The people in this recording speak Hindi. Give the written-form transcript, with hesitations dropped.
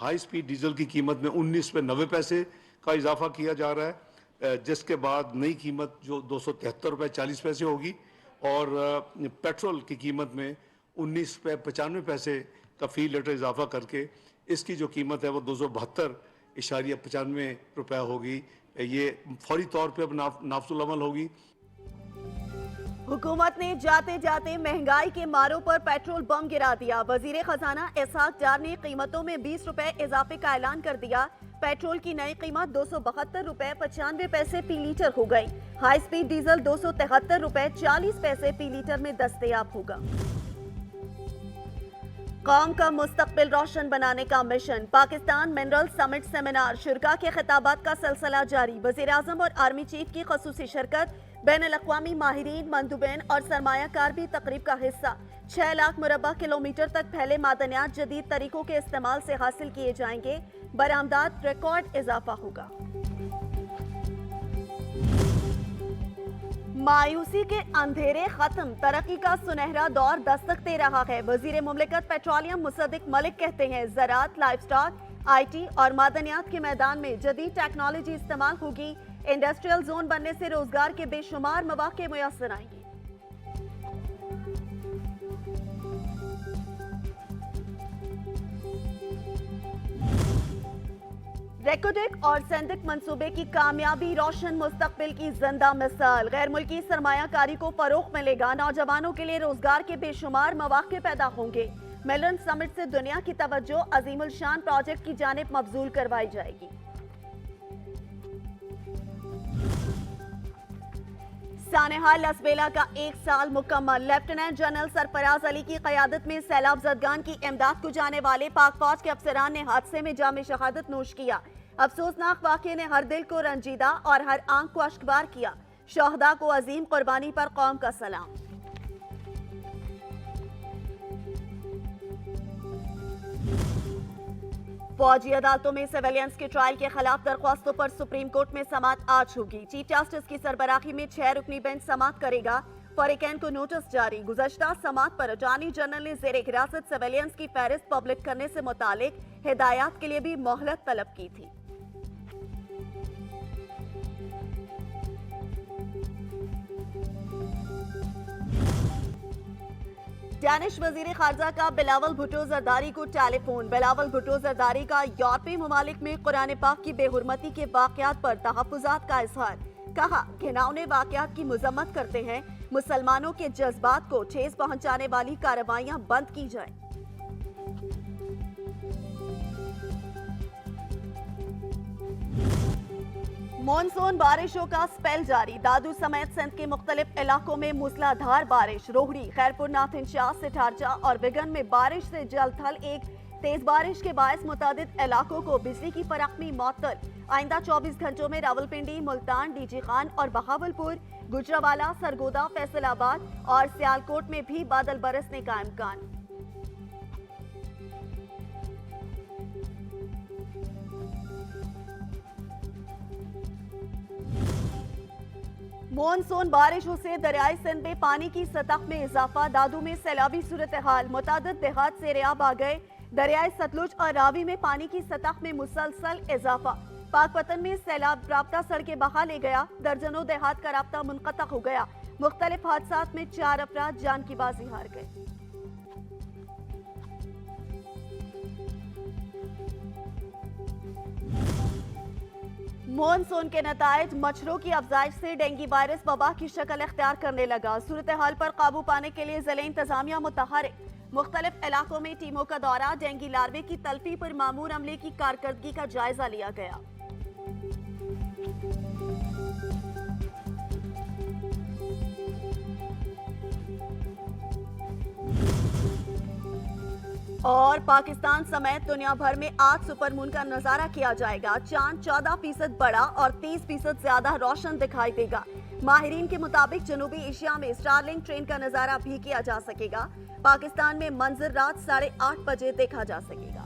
हाई स्पीड डीजल की कीमत में 19 पे 90 पैसे का इजाफा किया जा रहा है, जिसके बाद नई कीमत जो 273 रुपये 40 पैसे होगी और पेट्रोल की कीमत में 19 पे 95 पैसे का फी लीटर इजाफा करके इसकी जो कीमत है वो 272.95 रुपये होगी। ये फौरी तौर पे अब नाफजुल अमल होगी। हुकूमत ने जाते जाते महंगाई के मारों पर पेट्रोल बम गिरा दिया। वजीर खजाना इसहाक डार ने कीमतों में 20 रुपए इजाफे का ऐलान कर दिया। पेट्रोल की नई कीमत 272 रुपए 95 पैसे फी लीटर हो गई। हाई स्पीड डीजल 273 रुपए 40 पैसे फी लीटर में दस्तयाब होगा। कौम का मुस्तकबिल रोशन बनाने का मिशन। पाकिस्तान मिनरल समिट सेमिनार शुरा के खिताबात का सिलसिला जारी। वजीर आजम और आर्मी चीफ की खसूसी शिरकत। बैन अल-अक़वामी माहिरीन, मंदुबैन और सरमायाकार भी तकरीब का हिस्सा। 6 लाख मुरब्बा किलोमीटर तक फैले मादनियात जदीद तरीकों के इस्तेमाल से हासिल किए जाएंगे। बरामदात रिकॉर्ड इजाफा होगा। मायूसी के अंधेरे खत्म, तरक्की का सुनहरा दौर दस्तक दे रहा है। वजीर मुमलिकत पेट्रोलियम मुसद्दिक मलिक कहते हैं ज़राअत, लाइफस्टॉक, IT और मादनियात के मैदान में जदीद टेक्नोलॉजी इस्तेमाल होगी। इंडस्ट्रियल जोन बनने से रोजगार के बेशुमार मौके मुयस्सर आएंगे। रेकोडेक और सेंडिक मंसूबे की कामयाबी रोशन मुस्तकबिल की जिंदा मिसाल। गैर मुल्की सरमायाकारी को फरोग मिलेगा। नौजवानों के लिए रोजगार के बेशुमार मौके पैदा होंगे। मिलन समिट से दुनिया की तवज्जो अजीमुल शान प्रोजेक्ट की जानिब मबजूल करवाई जाएगी। सानेहार लसबेला का 1 साल मुकम्मल। लेफ्टिनेंट जनरल सरफराज अली की क़यादत में सैलाब ज़दगान की इमदाद को जाने वाले पाक फौज के अफसरान ने हादसे में जाम शहादत नोश किया। अफसोसनाक वाक़े ने हर दिल को रंजीदा और हर आंख को अश्कबार किया। शहदा को अजीम कुर्बानी पर कौम का सलाम। फौजी अदालतों में सिविलियंस के ट्रायल के खिलाफ दरख्वास्तों पर सुप्रीम कोर्ट में समाअत आज होगी। चीफ जस्टिस की सरबराही में 6 रुकनी बेंच समाअत करेगा। फरीकैन को नोटिस जारी। गुज़श्ता समाअत पर अटॉर्नी जनरल ने ज़ेर हिरासत सिविलियंस की फहरिस्त पब्लिक करने से मुतालिक हिदायत के लिए भी मोहलत तलब की थी। डेनिश वजीर खारजा का बिलावल भुट्टो जरदारी को टेलीफोन। बिलावल भुट्टो जरदारी का यूरोपीय ममालिक में कुरान पाक की बेहुरमती के वाक़यात पर तहफ़्फ़ुज़ात का इजहार। कहा घिनौने वाक़यात की मज़म्मत करते हैं। मुसलमानों के जज्बात को ठेस पहुंचाने वाली कार्रवाइयां बंद की जाएं। मॉनसून बारिशों का स्पेल जारी। दादू समेत सिंध के मुख्तलिफ इलाकों में मूसलाधार बारिश। रोहड़ी, खैरपुर, नाथिनशाह, सिठारचा और विगन में बारिश से जल थल। एक तेज बारिश के बायस मुतादिद इलाकों को बिजली की फराखमी मअतल। आइंदा 24 घंटों में रावलपिंडी, मुल्तान, डीजी खान और बहावलपुर, गुजरावाला, सरगोदा, फैसलाबाद और सियालकोट में भी बादल बरसने का इम्कान। मॉनसून बारिशों से दरियाई सिंध में पानी की सतह में इजाफा। दादू में सैलाबी सूरत हाल। मुतादिद देहात से रेयाब आ गए। दरियाई सतलुज और रावी में पानी की सतह में मुसलसल इजाफा। पाकपतन में सैलाब राब्ता सड़कें बहा ले गया। दर्जनों देहात का राब्ता मुनक़ता हो गया। मुख्तलिफ हादसात में 4 अफराद जान की बाजी हार गए। मॉनसून के नतायज मच्छरों की अफजाइश से डेंगू वायरस वबा की शक्ल अख्तियार करने लगा। सूरत हाल पर काबू पाने के लिए जिले इंतजामिया मुतहरिक। मुख्तलिफ इलाकों में टीमों का दौरा। डेंगू लार्वे की तल्फी पर मामूर अमले की कारकर्दगी का जायजा लिया गया। और पाकिस्तान समेत दुनिया भर में आज सुपरमून का नजारा किया जाएगा। चांद 14% बड़ा और 30% ज्यादा रोशन दिखाई देगा। माहिरीन के मुताबिक जनूबी एशिया में स्टारलिंक ट्रेन का नजारा भी किया जा सकेगा। पाकिस्तान में मंजर रात 8:30 बजे देखा जा सकेगा।